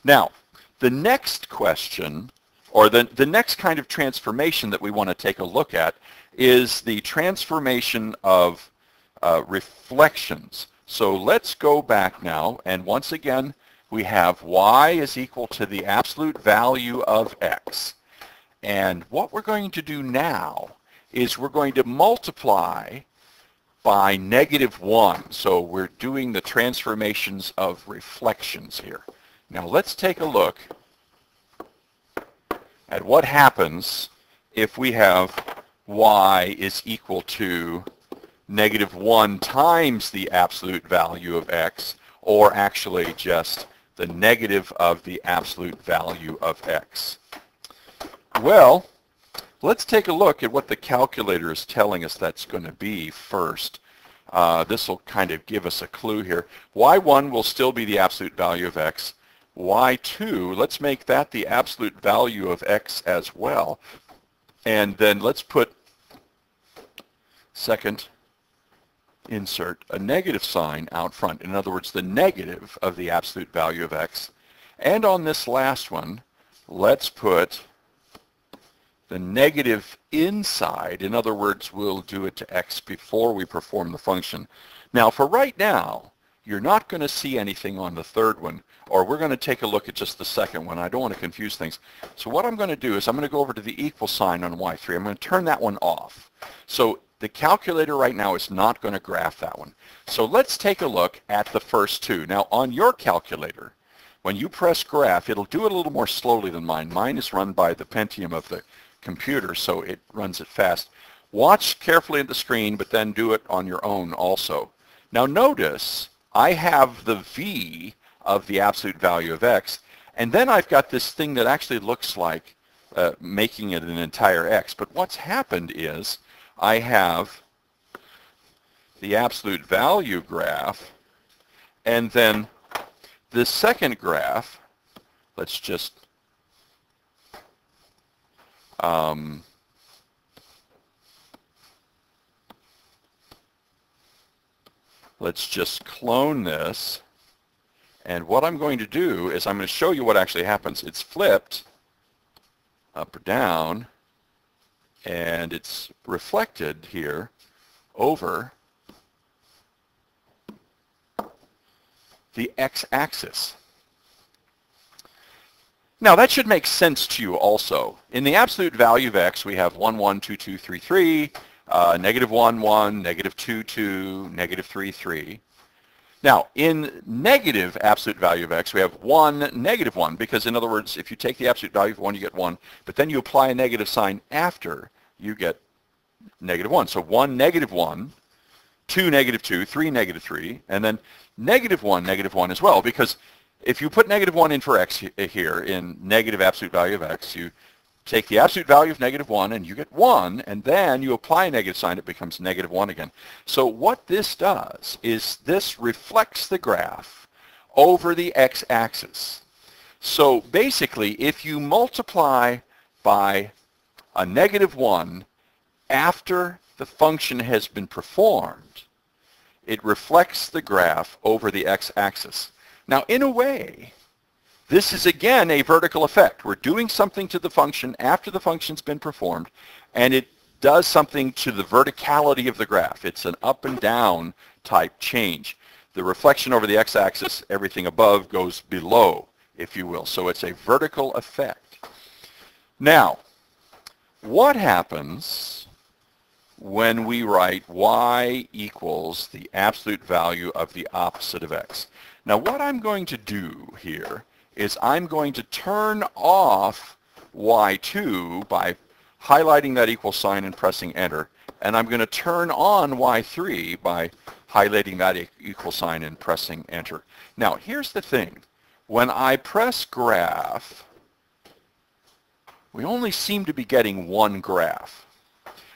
Now, the next question, or the next kind of transformation that we want to take a look at is the transformation of reflections. So let's go back now, and once again, we have y is equal to the absolute value of x. And what we're going to do now is we're going to multiply by -1. So we're doing the transformations of reflections here. Now let's take a look at what happens if we have y is equal to -1 times the absolute value of x, or actually just the negative of the absolute value of x. Well, let's take a look at what the calculator is telling us that's going to be first. This will kind of give us a clue here. y1 will still be the absolute value of x. y2, let's make that the absolute value of x as well. And then let's put, second, insert a negative sign out front. In other words, the negative of the absolute value of x. And on this last one, let's put the negative inside. In other words, we'll do it to x before we perform the function. Now, for right now, you're not going to see anything on the third one, or we're going to take a look at just the second one. I don't want to confuse things. So what I'm going to do is I'm going to go over to the equal sign on y3. I'm going to turn that one off. So the calculator right now is not going to graph that one. So let's take a look at the first two. Now, on your calculator, when you press graph, it'll do it a little more slowly than mine. Mine is run by the Pentium of the computer, so it runs it fast. Watch carefully at the screen, but then do it on your own also. Now notice I have the v of the absolute value of x, and then I've got this thing that actually looks like making it an entire x. But what's happened is I have the absolute value graph, and then the second graph, let's just clone this, and what I'm going to do is I'm going to show you what actually happens. It's flipped up or down, and it's reflected here over the x-axis. Now that should make sense to you also. In the absolute value of x, we have 1, 1, 2, 2, 3, 3, -1, 1, -2, 2, -3, 3. Now, in negative absolute value of x, we have 1, -1, because in other words, if you take the absolute value of 1, you get 1, but then you apply a negative sign after, you get -1. So 1, -1, 2, -2, 3, -3, and then -1, -1 as well, because if you put -1 in for x here in negative absolute value of x, you take the absolute value of -1 and you get 1, and then you apply a negative sign, it becomes -1 again. So what this does is this reflects the graph over the x-axis. So basically, if you multiply by a -1 after the function has been performed, it reflects the graph over the x-axis. Now, in a way, this is again a vertical effect. We're doing something to the function after the function's been performed, and it does something to the verticality of the graph. It's an up and down type change. The reflection over the x-axis, everything above goes below, if you will. So it's a vertical effect. Now, what happens when we write y equals the absolute value of the opposite of x? Now what I'm going to do here is I'm going to turn off y2 by highlighting that equal sign and pressing enter, and I'm going to turn on y3 by highlighting that equal sign and pressing enter. Now here's the thing. When I press graph, we only seem to be getting one graph.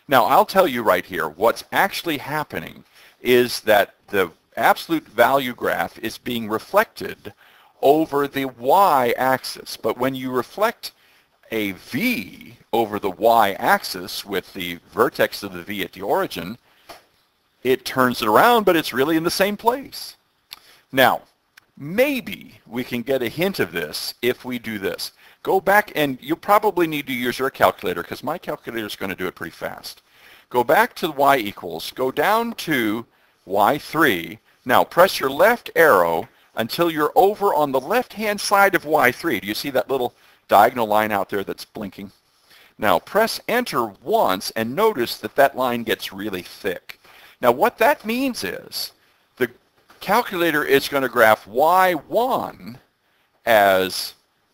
Now I'll tell you right here, what's actually happening is that the absolute value graph is being reflected over the y-axis. But when you reflect a v over the y-axis with the vertex of the v at the origin, it turns it around, but it's really in the same place. Now, maybe we can get a hint of this if we do this. Go back, and you'll probably need to use your calculator because my calculator is going to do it pretty fast. Go back to y equals, go down to y3. Now press your left arrow until you're over on the left-hand side of y3. Do you see that little diagonal line out there that's blinking? Now press enter once and notice that that line gets really thick. Now what that means is the calculator is going to graph y1 as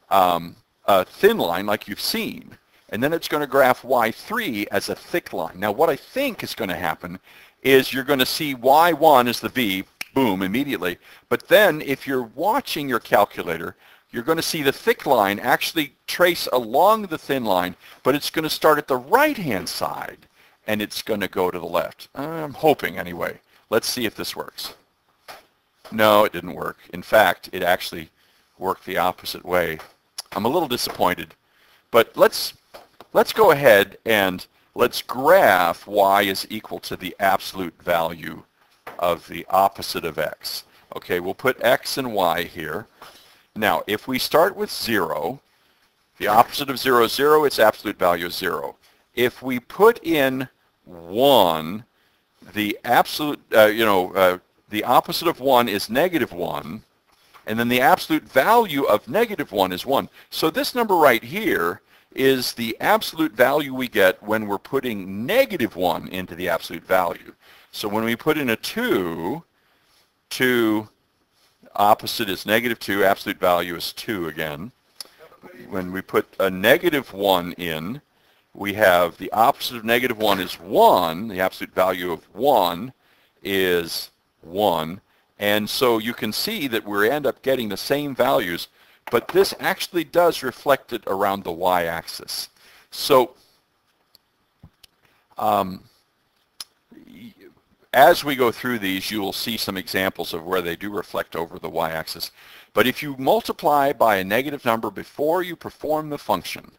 a thin line like you've seen, and then it's going to graph y3 as a thick line. Now what I think is going to happen is you're going to see y1 as the v, boom, immediately, but then if you're watching your calculator, you're going to see the thick line actually trace along the thin line, but it's going to start at the right-hand side, and it's going to go to the left. I'm hoping anyway. Let's see if this works. No, it didn't work. In fact, it actually worked the opposite way. I'm a little disappointed, but let's go ahead and let's graph y is equal to the absolute value of the opposite of x. Okay, we'll put x and y here. Now, if we start with 0, the opposite of 0 is 0, its absolute value is 0. If we put in 1, the absolute, the opposite of 1 is negative 1, and then the absolute value of negative 1 is 1. So this number right here is the absolute value we get when we're putting negative 1 into the absolute value. So when we put in a 2, opposite is negative 2, absolute value is 2 again. When we put a negative 1 in, we have the opposite of negative 1 is 1. The absolute value of 1 is 1. And so you can see that we end up getting the same values, but this actually does reflect it around the y-axis. So as we go through these, you will see some examples of where they do reflect over the y-axis. But if you multiply by a negative number before you perform the function,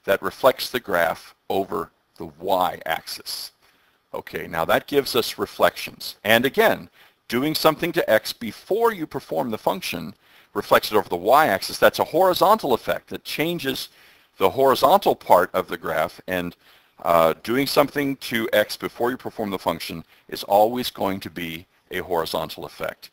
that reflects the graph over the y-axis. Okay, now that gives us reflections. And again, doing something to x before you perform the function reflects it over the y-axis. That's a horizontal effect that changes the horizontal part of the graph, and doing something to x before you perform the function is always going to be a horizontal effect.